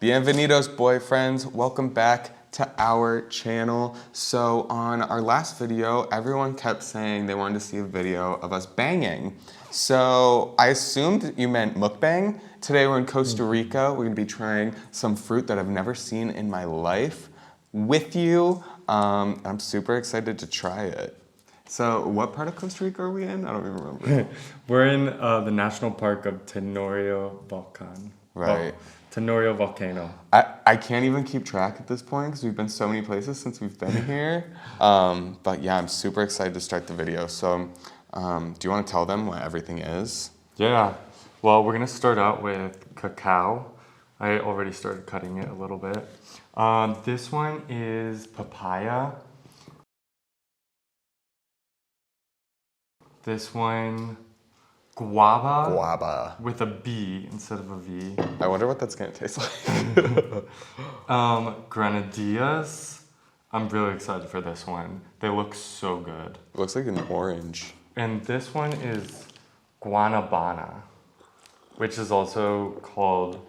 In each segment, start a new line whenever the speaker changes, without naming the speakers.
Bienvenidos, boyfriends. Welcome back to our channel. So on our last video, everyone kept saying they wanted to see a video of us banging. So I assumed you meant mukbang. Today we're in Costa Rica. We're gonna be trying some fruit that I've never seen in my life with you. I'm super excited to try it. So what part of Costa Rica are we in? I don't even remember.
We're in the national park of Tenorio Volcan.
Right.
Tenorio Volcano.
I can't even keep track at this point because we've been so many places since we've been here. But yeah, I'm super excited to start the video. So do you want to tell them what everything is?
Yeah. Well, we're going to start out with cacao. I already started cutting it a little bit. This one is papaya. This one, guava.
Guava.
With a B instead of a V.
I wonder what that's going to taste like.
Grenadillas. I'm really excited for this one. They look so good.
It looks like an orange.
And this one is guanabana, which is also called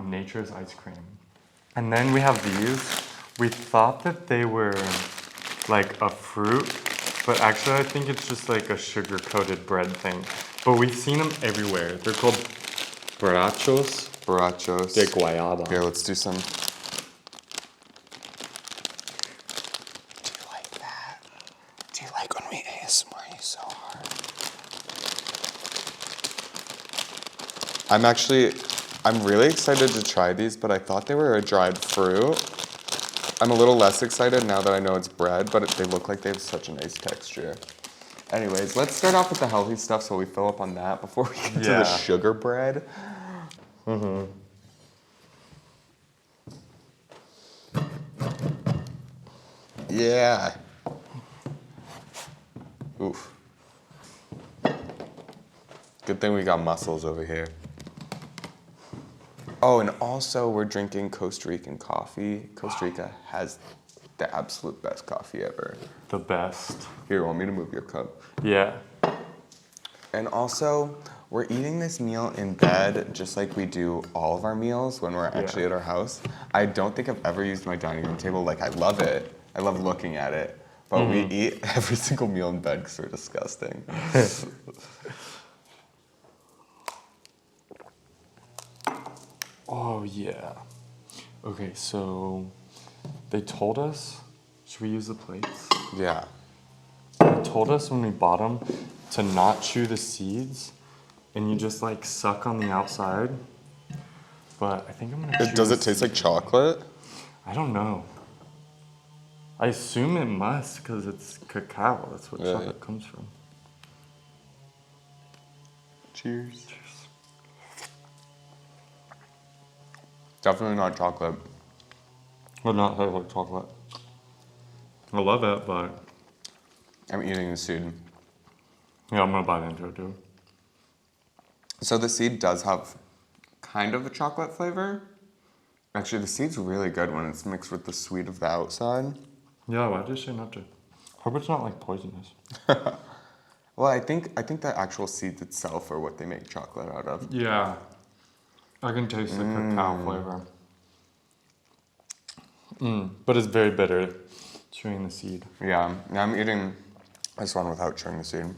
nature's ice cream. And then we have these. We thought that they were like a fruit, but actually I think it's just like a sugar-coated bread thing. But we've seen them everywhere. They're called borrachos.
Borrachos.
De guayaba.
Here, let's do some. Do you like that? Do you like when we ASMR you so hard? I'm really excited to try these, but I thought they were a dried fruit. I'm a little less excited now that I know it's bread, but they look like they have such a nice texture. Anyways, let's start off with the healthy stuff so we fill up on that before we get to the sugar bread. Yeah. Oof. Good thing we got mussels over here. Oh, and also we're drinking Costa Rican coffee. Costa Rica has the absolute best coffee ever.
The best.
Here, want me to move your cup?
Yeah.
And also, we're eating this meal in bed just like we do all of our meals when we're actually at our house. I don't think I've ever used my dining room table. Like, I love it. I love looking at it. But we eat every single meal in bed because we're disgusting.
Oh, yeah. Okay, so they told us, should we use the plates?
Yeah.
They told us when we bought them to not chew the seeds and you just like suck on the outside. But I think I'm gonna chew
Does
the
it taste like
seeds.
chocolate?
I don't know. I assume it must because it's cacao. That's what chocolate comes from.
Cheers. Definitely not chocolate.
Well, not taste like chocolate. I love it, but
I'm eating the seed.
yeah, I'm gonna bite into it too.
So the seed does have kind of a chocolate flavor. Actually, the seed's really good when it's mixed with the sweet of the outside.
Yeah, why did you say not to? Hope it's not like poisonous.
Well, I think the actual seeds itself are what they make chocolate out of.
Yeah, I can taste the cacao flavor. But it's very bitter, chewing the seed.
Yeah, I'm eating this one without chewing the seed.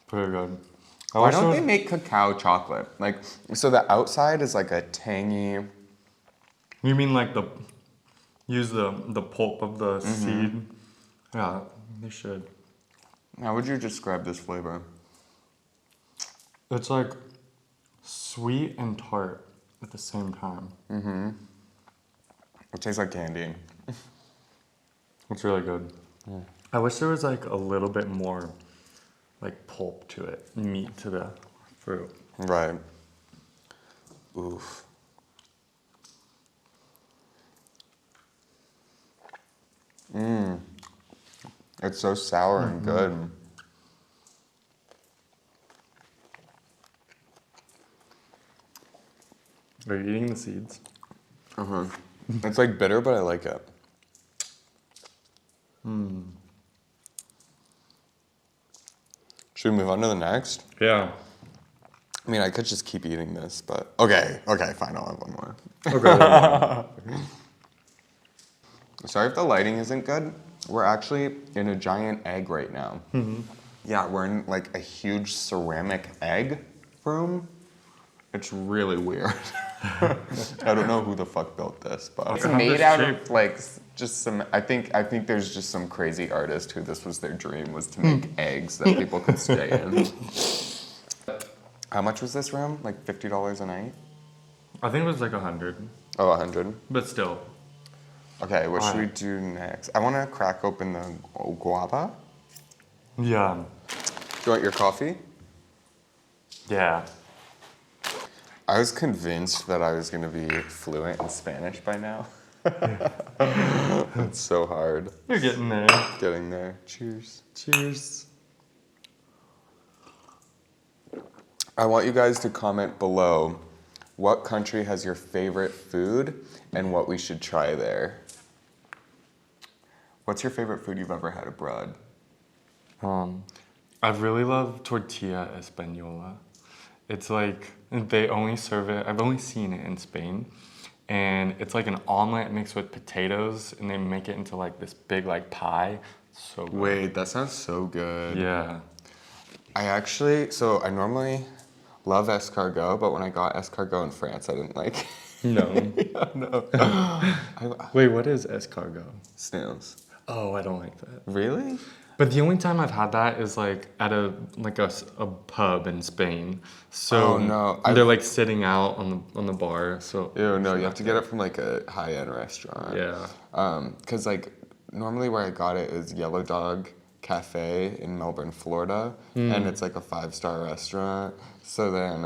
Pretty good.
Why don't they make cacao chocolate? Like, so the outside is like a tangy.
You mean like use the pulp of the seed? Yeah, they should.
How would you describe this flavor?
It's like sweet and tart at the same time.
It tastes like candy.
It's really good. I wish there was like a little bit more like pulp to it, meat to the fruit.
Right. Oof. It's so sour and good.
Are you eating the seeds?
It's like bitter, but I like it. Should we move on to the next?
Yeah.
I mean, I could just keep eating this, but okay, fine, I'll have one more.
Okay.
Sorry if the lighting isn't good. We're actually in a giant egg right now. Yeah, we're in like a huge ceramic egg room. It's really weird. I don't know who the fuck built this, but it's made out of like just some. I think there's just some crazy artist who this was their dream, was to make eggs that people could stay in. How much was this room? Like $50 a night?
I think it was like 100.
Oh, 100.
But still.
Okay, what should we do next? I want to crack open the guava.
Yeah.
Do you want your coffee?
Yeah.
I was convinced that I was going to be fluent in Spanish by now. It's so hard.
You're getting there.
Getting there. Cheers.
Cheers.
I want you guys to comment below what country has your favorite food and what we should try there. What's your favorite food you've ever had abroad?
I really love tortilla española. It's like, they only serve it, I've only seen it in Spain, and it's like an omelet mixed with potatoes, and they make it into like this big like pie. So good.
Wait, that sounds so good.
Yeah.
So I normally love escargot, but when I got escargot in France, I didn't like it.
No.
Yeah, no.
Wait, what is escargot?
Snails.
Oh, I don't like that.
Really?
But the only time I've had that is like at a pub in Spain. So
Oh, no.
they're like sitting out on the bar. So
Ew, no, you have to get it from like a high-end restaurant.
yeah.
Because like normally where I got it is Yellow Dog Cafe in Melbourne, Florida, and it's like a 5-star restaurant. So then,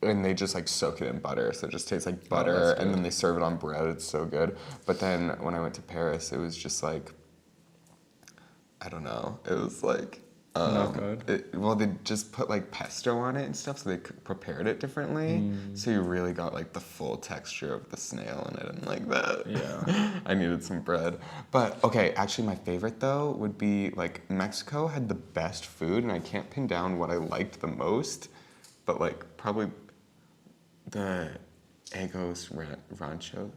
and they just like soak it in butter, so it just tastes like butter, and then they serve it on bread. It's so good. But then when I went to Paris, it was just like, I don't know. It was like,
not good.
Well, they just put like pesto on it and stuff, so they prepared it differently. So you really got like the full texture of the snail, and I didn't like that.
Yeah.
I needed some bread. But okay, actually my favorite though would be like Mexico had the best food, and I can't pin down what I liked the most, but like probably the Huevos
rancheros.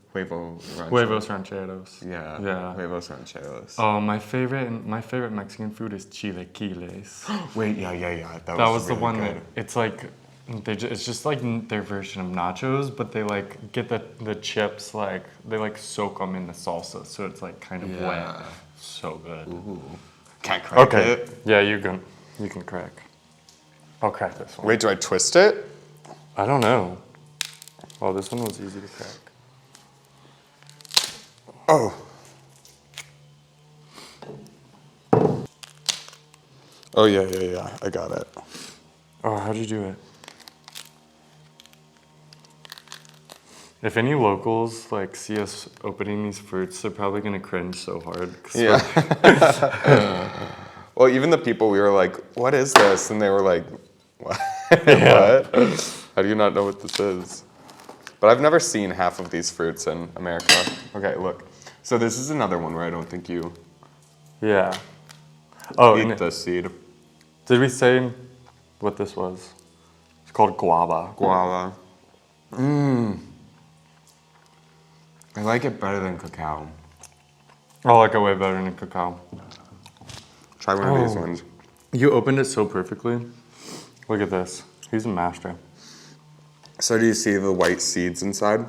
Yeah.
Yeah.
Huevos rancheros.
Oh, my favorite Mexican food is chilaquiles.
Wait, yeah.
That was the
really
one
good.
that it's like it's just like their version of nachos, but they like get the chips, like they like soak them in the salsa, so it's like kind of wet. So good.
Ooh. Can't crack it.
Yeah, you can crack. I'll crack this one.
Wait, do I twist it?
I don't know. Oh, this one was easy to crack.
Oh. Oh, yeah. I got it.
Oh, how'd you do it? If any locals like see us opening these fruits, they're probably gonna cringe so hard.
Yeah. Well, even the people, we were like, what is this? And they were like, what? What? How do you not know what this is? But I've never seen half of these fruits in America. Okay, look. So this is another one where I don't think you
Yeah. Oh,
eat the seed.
did we say what this was? It's called guava.
Guava. I like it better than cacao.
I like it way better than cacao.
Try one of these ones.
You opened it so perfectly. Look at this. He's a master.
So do you see the white seeds inside?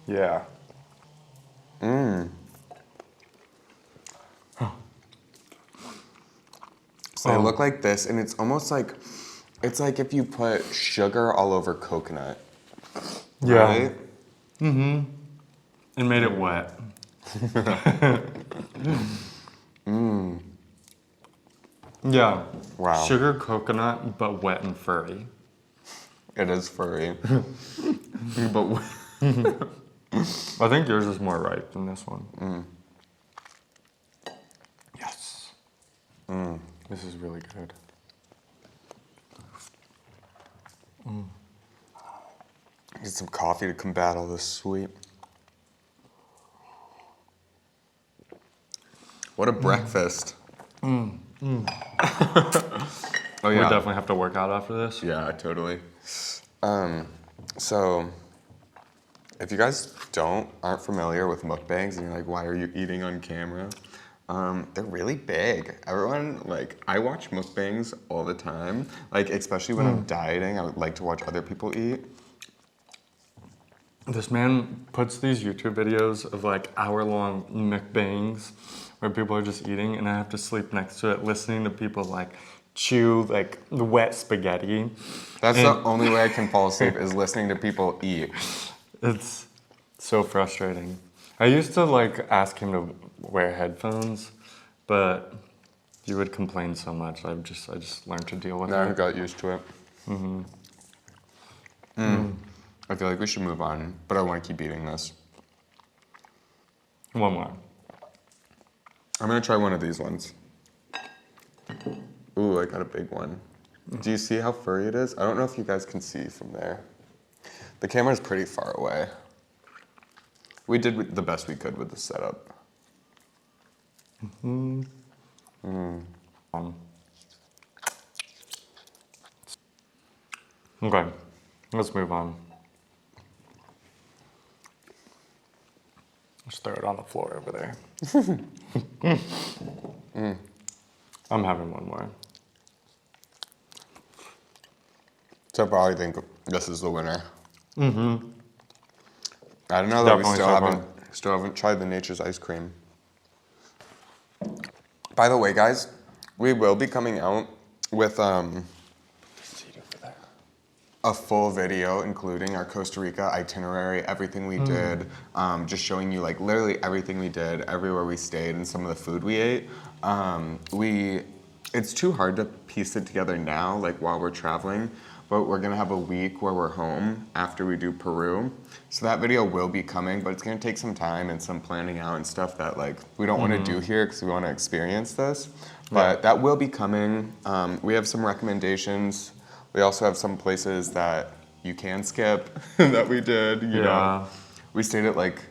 Yeah.
So they look like this, and it's almost like, it's like if you put sugar all over coconut.
Yeah.
Right?
And made it wet. Yeah.
Wow.
Sugar coconut, but wet and furry.
It is furry. But
I think yours is more ripe than this one. Yes. This is really good.
get some coffee to combat all this sweet. What a breakfast. Oh
We
yeah.
definitely have to work out after this.
Yeah, totally. So if you guys aren't familiar with mukbangs and you're like, why are you eating on camera? They're really big. Everyone, like, I watch mukbangs all the time. Like, especially when I'm dieting, I would like to watch other people eat.
This man puts these YouTube videos of like hour-long mukbangs where people are just eating, and I have to sleep next to it, listening to people like chew like the wet spaghetti.
That's the only way I can fall asleep is listening to people eat.
It's so frustrating. I used to like ask him to wear headphones, but he would complain so much. I just learned to deal with
Now I
it.
got used to it. I feel like we should move on, but I want to keep eating this.
One more.
I'm gonna try one of these ones. Ooh, I got a big one. Do you see how furry it is? I don't know if you guys can see from there. The camera's pretty far away. We did the best we could with the setup.
Okay, let's move on. Just throw it on the floor over there. I'm having one more.
So I probably think this is the winner. I don't know that
Definitely
we still haven't tried the Nature's ice cream. By the way, guys, we will be coming out with a full video including our Costa Rica itinerary, everything we did, just showing you like literally everything we did, everywhere we stayed, and some of the food we ate. It's too hard to piece it together now, like while we're traveling, but we're gonna have a week where we're home after we do Peru. So that video will be coming, but it's gonna take some time and some planning out and stuff that like we don't wanna do here because we wanna experience this. But that will be coming. We have some recommendations. We also have some places that you can skip that we did, you know. We stayed at like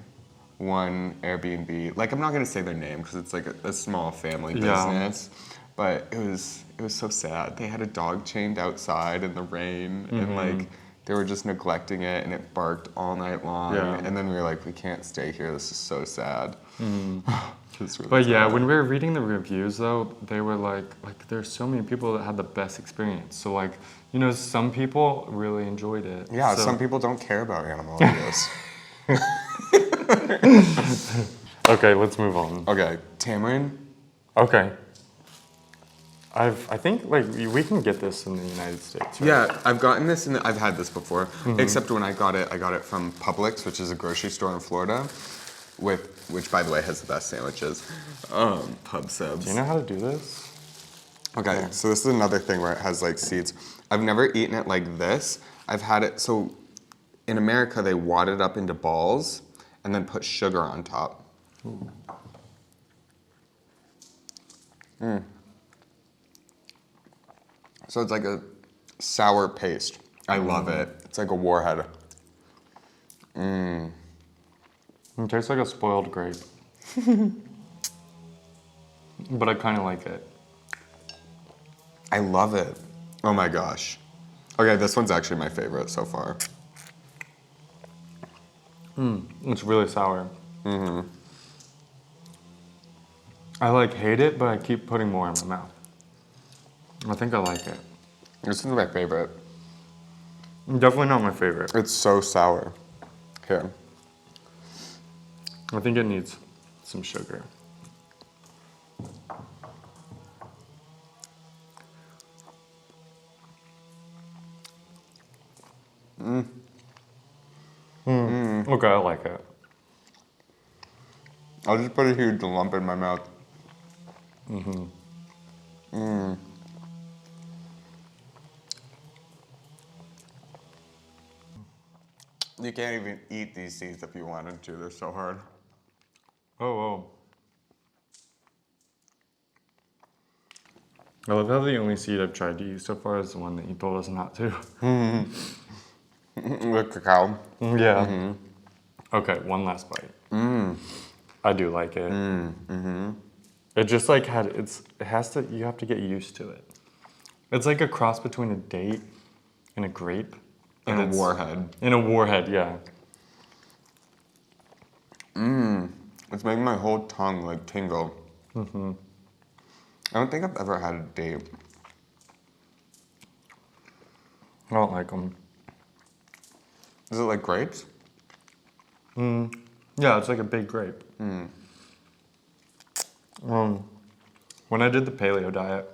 one Airbnb. Like I'm not gonna say their name because it's like a small family business, but it was so sad. They had a dog chained outside in the rain and like they were just neglecting it and it barked all night long. And then we were like, we can't stay here. This is so sad. It's really
But
sad.
yeah, when we were reading the reviews though, they were like there's so many people that had the best experience. So like, you know, some people really enjoyed it.
Yeah,
so,
some people don't care about animal abuse.
Okay, let's move on.
Okay, tamarind.
Okay. I think like we can get this in the United States. Right?
Yeah, I've gotten this and I've had this before. Except when I got it from Publix, which is a grocery store in Florida, which by the way has the best sandwiches. Pub subs.
Do you know how to do this?
Okay, so this is another thing where it has like seeds. I've never eaten it like this. I've had it, so in America they wad it up into balls and then put sugar on top. So it's like a sour paste. I love it. It's like a warhead.
It tastes like a spoiled grape. But I kind of like it.
I love it. Oh my gosh. Okay, this one's actually my favorite so far.
It's really sour. I like hate it, but I keep putting more in my mouth. I think I like it.
This is my favorite.
Definitely not my favorite.
It's so sour. Here.
I think it needs some sugar. Okay, I like it.
I'll just put a huge lump in my mouth. You can't even eat these seeds if you wanted to. They're so hard.
Oh. I love how the only seed I've tried to use so far is the one that you told us not to.
The cacao.
Yeah. Okay, one last bite. I do like it. It just like you have to get used to it. It's like a cross between a date and a grape.
And a warhead.
And a warhead, yeah.
It's making my whole tongue like tingle. I don't think I've ever had a date.
I don't like them.
Is it like grapes?
Yeah, it's like a big grape. When I did the paleo diet,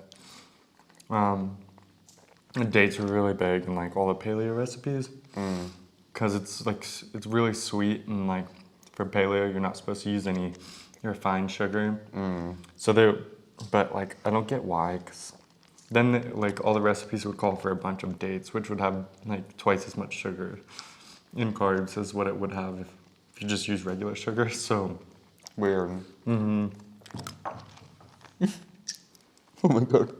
the dates were really big in like all the paleo recipes. Because it's really sweet, and like for paleo you're not supposed to use any refined sugar. But like I don't get why, because then like all the recipes would call for a bunch of dates, which would have like twice as much sugar in carbs as what it would have if you just use regular sugar. So
Weird. Oh my god.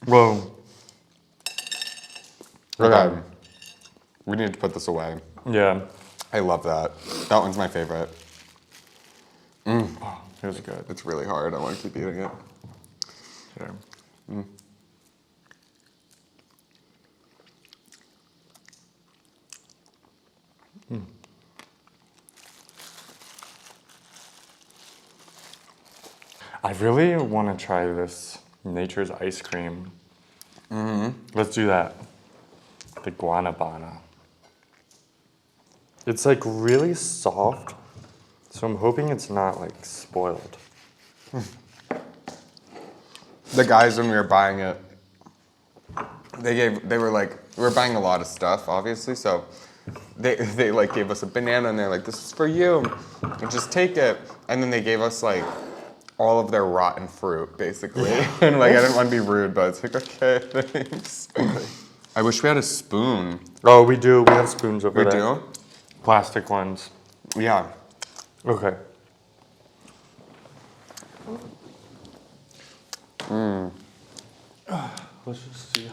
whoa.
Okay. We need to put this away.
Yeah.
I love that. That one's my favorite.
Oh, it was good.
It's really hard. I want to keep eating it.
Sure. I really want to try this Nature's ice cream. Let's do that. The guanabana. It's like really soft, so I'm hoping it's not like spoiled.
The guys, when we were buying it, they were like, we were buying a lot of stuff, obviously, so they like gave us a banana and they're like, this is for you, and just take it. And then they gave us like all of their rotten fruit, basically. And like, I didn't want to be rude, but it's like, okay, thanks. I wish we had a spoon.
Oh, we do. We have spoons over
We
there.
do?
Plastic ones.
Yeah.
Okay. Let's just see.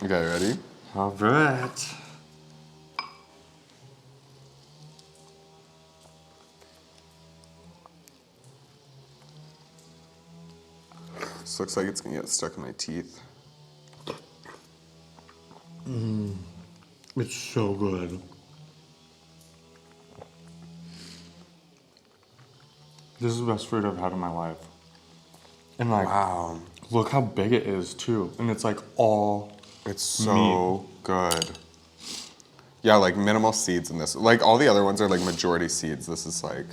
Okay, ready?
All right.
This looks like it's gonna get stuck in my teeth.
It's so good. This is the best fruit I've had in my life. And like,
Wow.
look how big it is too. And it's like all
It's so good. Yeah, like minimal seeds in this. Like all the other ones are like majority seeds. This is like,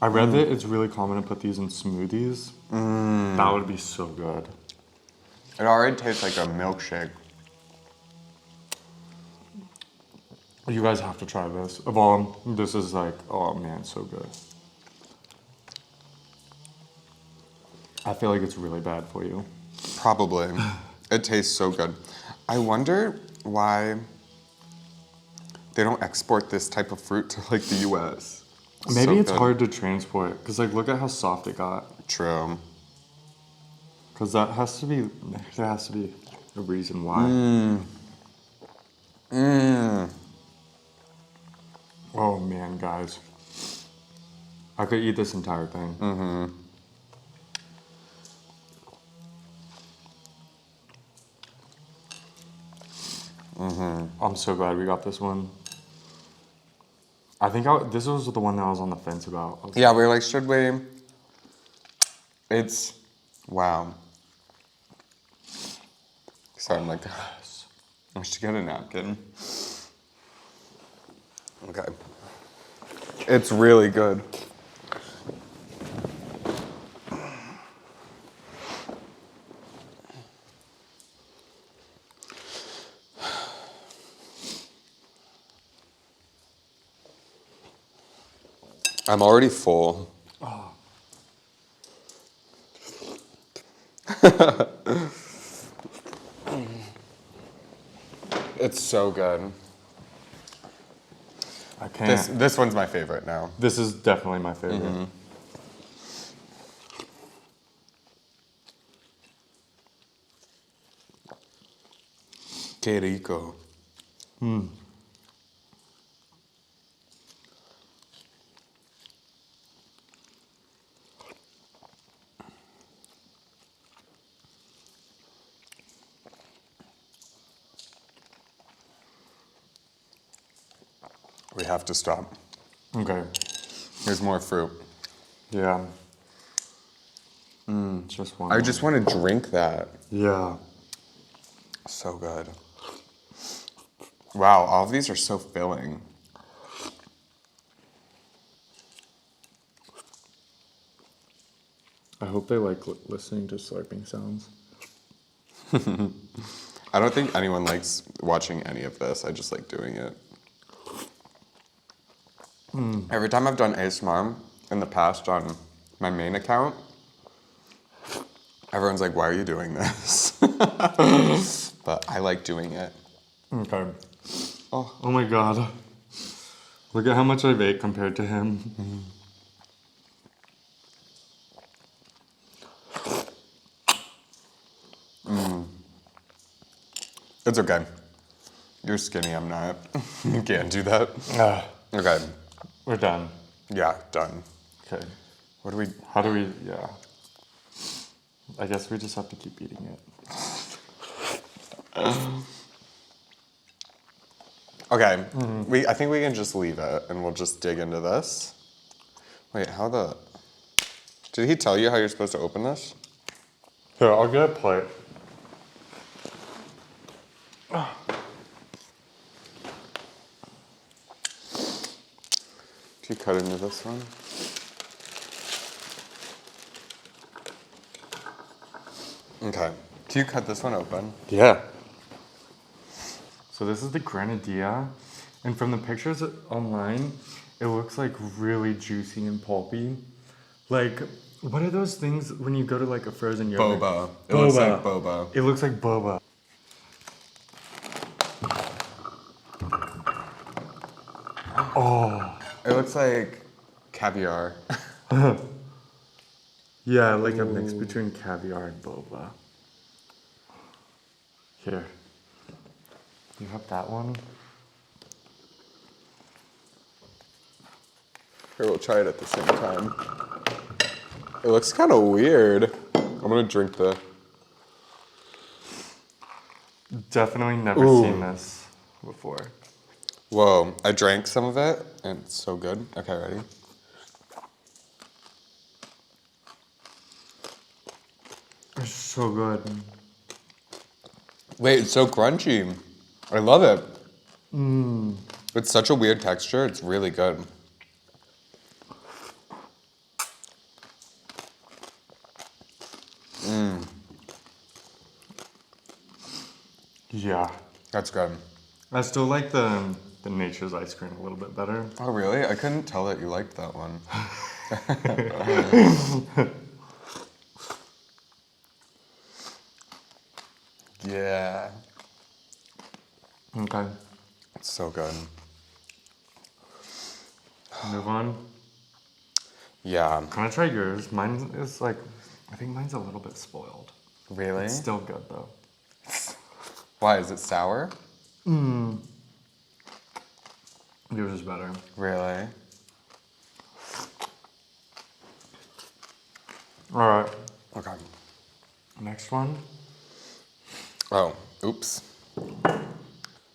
I read that it's really common to put these in smoothies. That would be so good.
it already tastes like a milkshake.
You guys have to try this. Of all, this is like, oh man, so good. I feel like it's really bad for you.
Probably. It tastes so good. I wonder why they don't export this type of fruit to like the US.
Maybe
So
it's
good.
hard to transport, because like look at how soft it got.
True.
Because there has to be a reason why. Oh man, guys. I could eat this entire thing. I'm so glad we got this one. I think this was the one that I was on the fence about.
Yeah, we were like, should we? It's, wow. Sorry, I'm like, I should get a napkin. Okay. It's really good. I'm already full. It's so good.
I can't.
This one's my favorite now.
This is definitely my favorite.
Que rico. We have to stop.
Okay.
There's more fruit.
Yeah. Just one.
I just want to drink that.
Yeah.
So good. Wow, all of these are so filling.
I hope they like listening to slurping sounds.
I don't think anyone likes watching any of this. I just like doing it. Every time I've done ASMR in the past on my main account, everyone's like, why are you doing this? But I like doing it.
Okay. Oh my god. Look at how much I've ate compared to him.
It's okay. You're skinny, I'm not. You can't do that. Okay.
We're done.
Yeah, done.
Okay.
How do we,
yeah. I guess we just have to keep eating it.
okay. I think we can just leave it and we'll just dig into this. Wait, did he tell you how you're supposed to open this?
Here, I'll get a plate.
Do you cut into this one? Okay. Can you cut this one open?
Yeah. So this is the grenadilla, and from the pictures online, it looks like really juicy and pulpy. Like, what are those things when you go to like a frozen yogurt?
Boba. It looks like boba.
It looks like boba. Oh.
It looks like caviar.
Yeah, like a mix between caviar and boba. Here. You have that one?
Here, we'll try it at the same time. It looks kind of weird. I'm gonna drink the...
Definitely never seen this before.
Whoa, I drank some of it, and it's so good. Okay, ready?
It's so good.
Wait, it's so crunchy. I love it. It's such a weird texture. It's really good.
Yeah.
That's good.
I still like the Nature's ice cream a little bit better.
Oh, really? I couldn't tell that you liked that one. Yeah.
Okay.
It's so good.
Move on.
Yeah.
Can I try yours? Mine is like, I think mine's a little bit spoiled.
Really?
It's still good though.
Why? Is it sour?
Yours is better.
Really?
All right.
Okay.
Next one.
Oh, oops.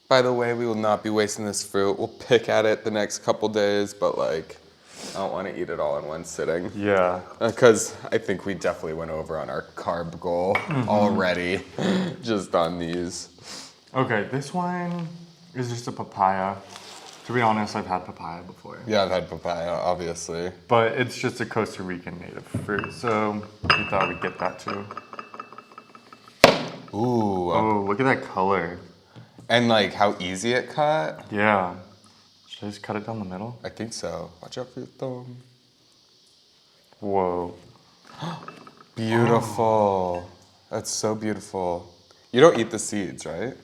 By the way, we will not be wasting this fruit. We'll pick at it the next couple days, but like, I don't want to eat it all in one sitting.
Yeah.
Because I think we definitely went over on our carb goal already, just on these.
Okay, this one is just a papaya. To be honest, I've had papaya before.
Yeah, I've had papaya, obviously.
But it's just a Costa Rican native fruit, so we thought we'd get that too.
Ooh.
Oh, look at that color.
And like how easy it cut?
Yeah. Should I just cut it down the middle?
I think so. Watch out for your thumb.
Whoa.
Beautiful. That's so beautiful. You don't eat the seeds, right?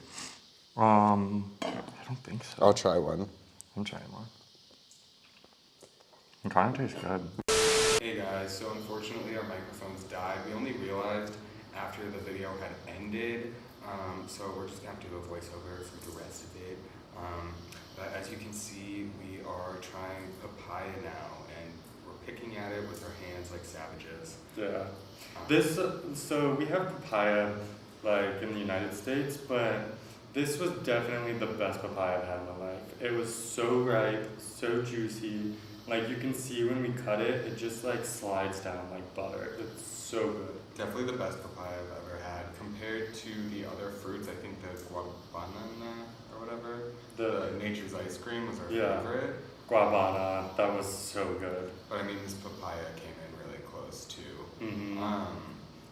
I don't think so.
I'll try one.
I'm trying one. It kind of tastes good.
Hey guys, so unfortunately our microphones died. We only realized after the video had ended, so we're just gonna have to do a voiceover for the rest of it. But as you can see, we are trying papaya now, and we're picking at it with our hands like savages.
Yeah. So we have papaya like in the United States, but This was definitely the best papaya I've had in my life. It was so ripe, so juicy. Like you can see when we cut it, it just like slides down like butter. It's so good.
Definitely the best papaya I've ever had. Compared to the other fruits, I think the guanabana or whatever, the nature's ice cream was our favorite.
Guavana, that was so good.
But I mean, this papaya came in really close too.
Mm-hmm.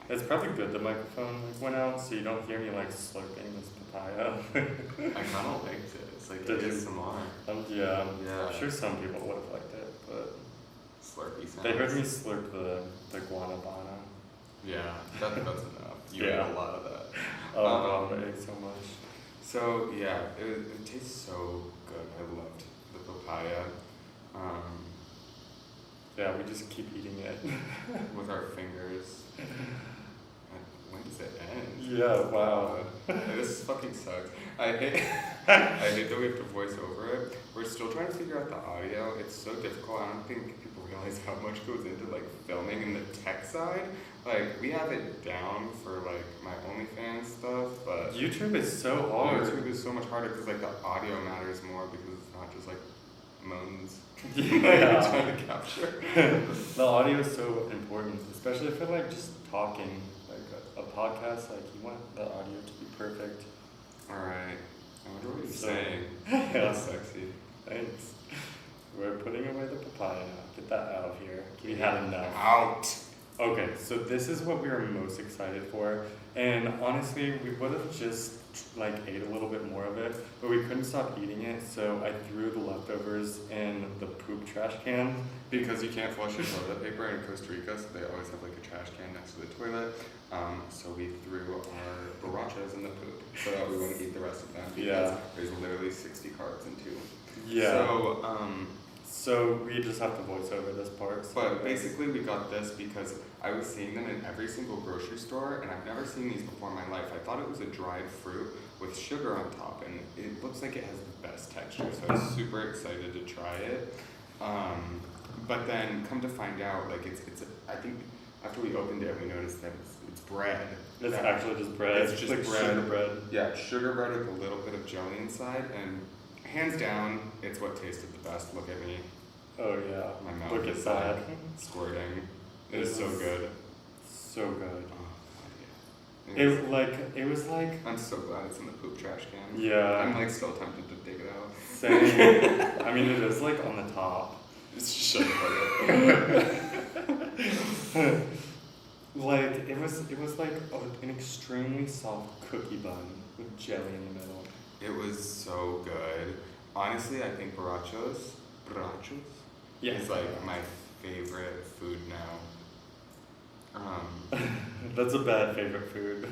It's probably good the microphone like, went out, so you don't hear me like slurping this papaya.
I kind of liked it. It's like ASMR.
Yeah. I'm sure some people would have liked it, but
slurpy sounds.
They heard me slurp the guanabana.
Yeah, that's enough. You ate a lot of that.
I ate so much.
So yeah, it tastes so good. I loved the papaya.
Yeah, we just keep eating it
with our fingers. When does it end?
Yeah, wow.
This fucking sucks. I hate that we have to voice over it. We're still trying to figure out the audio. It's so difficult. I don't think people realize how much goes into like filming in the tech side. Like we have it down for like my OnlyFans stuff, but
YouTube is so hard.
YouTube is so much harder because like the audio matters more because it's not just like moans.
Yeah.
Trying to capture.
The audio is so important, especially if you're like just talking. Like a podcast, like you want the audio to be perfect.
Alright. I wonder what you're saying.
Yeah.
That's sexy.
Thanks. We're putting away the papaya. Get that out of here. We had enough.
Out.
Okay, so this is what we are most excited for. And honestly, we would have just like ate a little bit more of it, but we couldn't stop eating it, so I threw the leftovers in the poop trash can.
Because you can't flush your toilet paper in Costa Rica, so they always have like a trash can next to the toilet. So we threw our borrachos in the poop so that we wouldn't eat the rest of them because there's literally 60 carbs in 2.
Yeah. So we just have to voice over this part.
But basically we got this because I was seeing them in every single grocery store and I've never seen these before in my life. I thought it was a dried fruit with sugar on top and it looks like it has the best texture, so I was super excited to try it. But then come to find out, like I think after we opened it we noticed that it's bread.
It's actually just bread.
It's just
like
bread.
Sugar bread.
Yeah, sugar bread with a little bit of jelly inside, and hands down, it's what tasted the best. Look at me.
Oh yeah.
My mouth
Look
is
at that.
Squirting. It is so good.
So good.
Oh,
yeah. It was like.
I'm so glad it's in the poop trash can.
Yeah.
I'm like still tempted to dig it out.
Same. I mean, it is like on the top.
It's shut up.
Like it was like an extremely soft cookie bun with jelly in the middle.
It was so good. Honestly, I think borrachos is like my favorite food now.
That's a bad favorite food.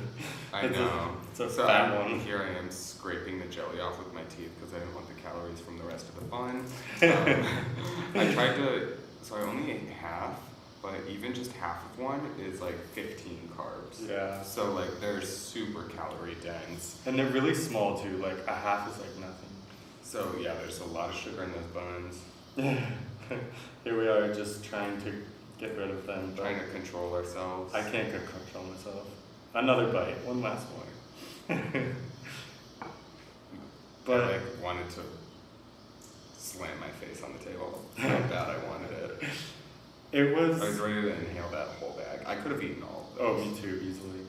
I know.
It's a fat one.
Here I am scraping the jelly off with my teeth because I didn't want the calories from the rest of the bun. I tried to, so I only ate half, but even just half of one is like 15 carbs.
Yeah.
So like they're super calorie dense.
And they're really small too, like a half is like nothing.
So yeah, there's a lot of sugar in those buns.
Here we are just trying to get rid of them.
Trying to control ourselves.
I can't control myself. Another bite, one last one. But
I like wanted to slam my face on the table. How bad I wanted it. I was ready to inhale that whole bag. I could have eaten all of those.
Oh, me too, easily.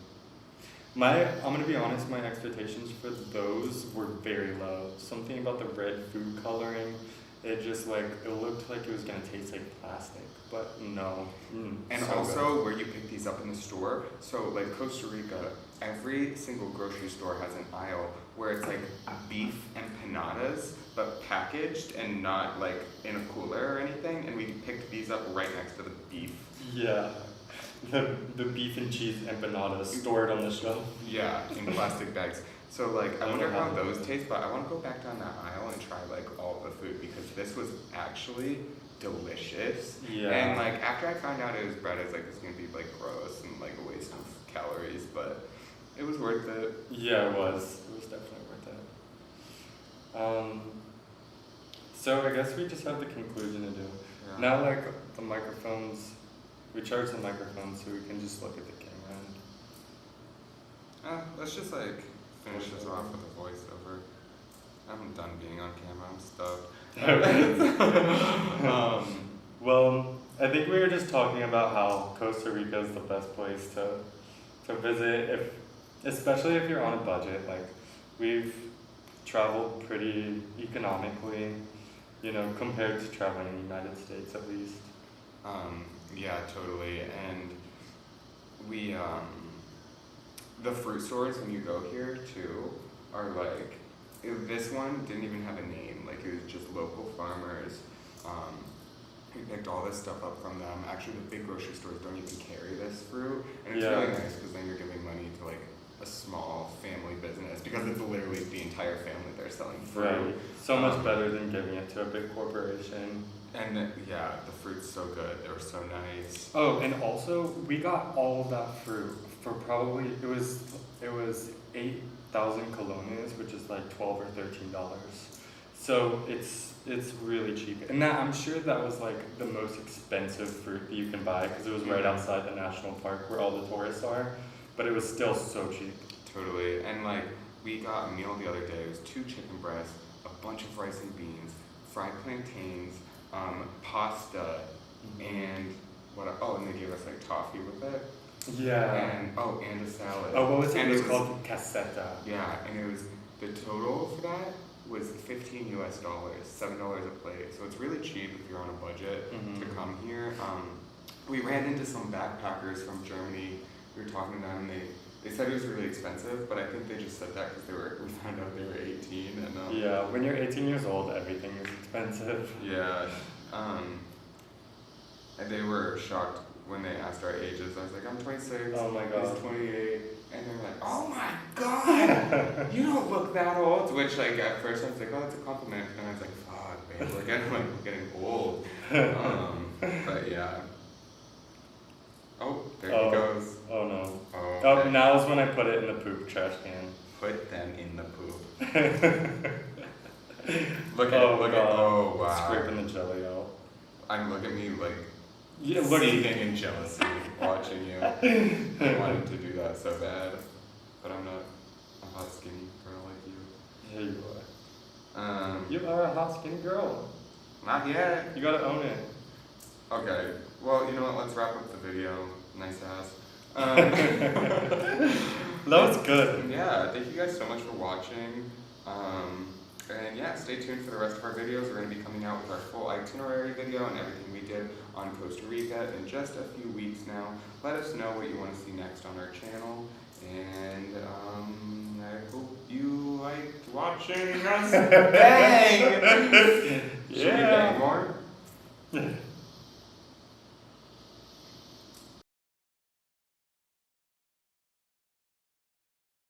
I'm gonna be honest, my expectations for those were very low. Something about the red food coloring, it just like, it looked like it was gonna taste like plastic, but no.
And
so
also
good.
where you pick these up in the store, so like Costa Rica, every single grocery store has an aisle where it's like beef empanadas, but packaged and not like in a cooler or anything, and we picked these up right next to the beef.
Yeah. The beef and cheese empanadas stored on the shelf.
Yeah, in plastic bags. So like, I wonder how those taste, but I want to go back down that aisle and try like all the food because this was actually delicious.
Yeah.
And like after I found out it was bread, I was like, this is gonna be like gross and like a waste of calories, but it was worth it.
Yeah, it was. It was definitely worth it. So I guess we just have the conclusion to do.
Yeah.
Now like the microphones. We charge the microphone so we can just look at the camera.
Let's just like finish this off with a voiceover. I'm done being on camera. I'm stuck.
Well, I think we were just talking about how Costa Rica is the best place to visit, especially if you're on a budget. Like, we've traveled pretty economically, compared to traveling in the United States at least.
Yeah, totally. And we, the fruit stores when you go here too are like, this one didn't even have a name. Like, it was just local farmers. We picked all this stuff up from them. Actually, the big grocery stores don't even carry this fruit. And it's really nice because then you're giving money to like a small family business because it's literally the entire family they're selling fruit.
Right. So much better than giving it to a big corporation.
And yeah, the fruit's so good. They were so nice.
Oh, and also we got all of that fruit for probably it was 8,000 colones, which is like $12 or $13. So it's really cheap. And that I'm sure that was like the most expensive fruit that you can buy because it was right outside the national park where all the tourists are. But it was still so cheap.
Totally. And like, we got a meal the other day. It was 2 chicken breasts, a bunch of rice and beans, fried plantains, pasta, and and they gave us like toffee with it.
Yeah.
And a salad.
Oh, what was it?
And
it was called caseta.
Yeah, and it was the total for that was $15 US, $7 a plate. So it's really cheap if you're on a budget to come here. We ran into some backpackers from Germany. We were talking to them, and they said it was really expensive, but I think they just said that because we found out they were 18. And
yeah, when you're 18 years old, everything is expensive.
Yeah, and they were shocked when they asked our ages. I was like, I'm 26.
Oh my god.
He's 28, and they're like, oh my god, you don't look that old. Which like at first I was like, oh, that's a compliment, and I was like, fuck, babe, we're getting old. But yeah. Oh, there he goes.
Oh no.
Oh,
okay. Now's when I put it in the poop trash can.
Put them in the poop. Oh wow.
Scraping the jelly out.
Look at me like
seething
in jealousy watching you. I wanted to do that so bad. But I'm not a hot skinny girl like you.
Yeah, you are. You are a hot skinny girl.
Not yet.
You gotta own it.
Okay. Well, you know what? Let's wrap up the video. Nice ass.
That was good.
Yeah, thank you guys so much for watching. And yeah, stay tuned for the rest of our videos. We're going to be coming out with our full itinerary video and everything we did on Costa Rica in just a few weeks now. Let us know what you want to see next on our channel. And I hope you liked watching us bang!
Yeah.
Should we bang more?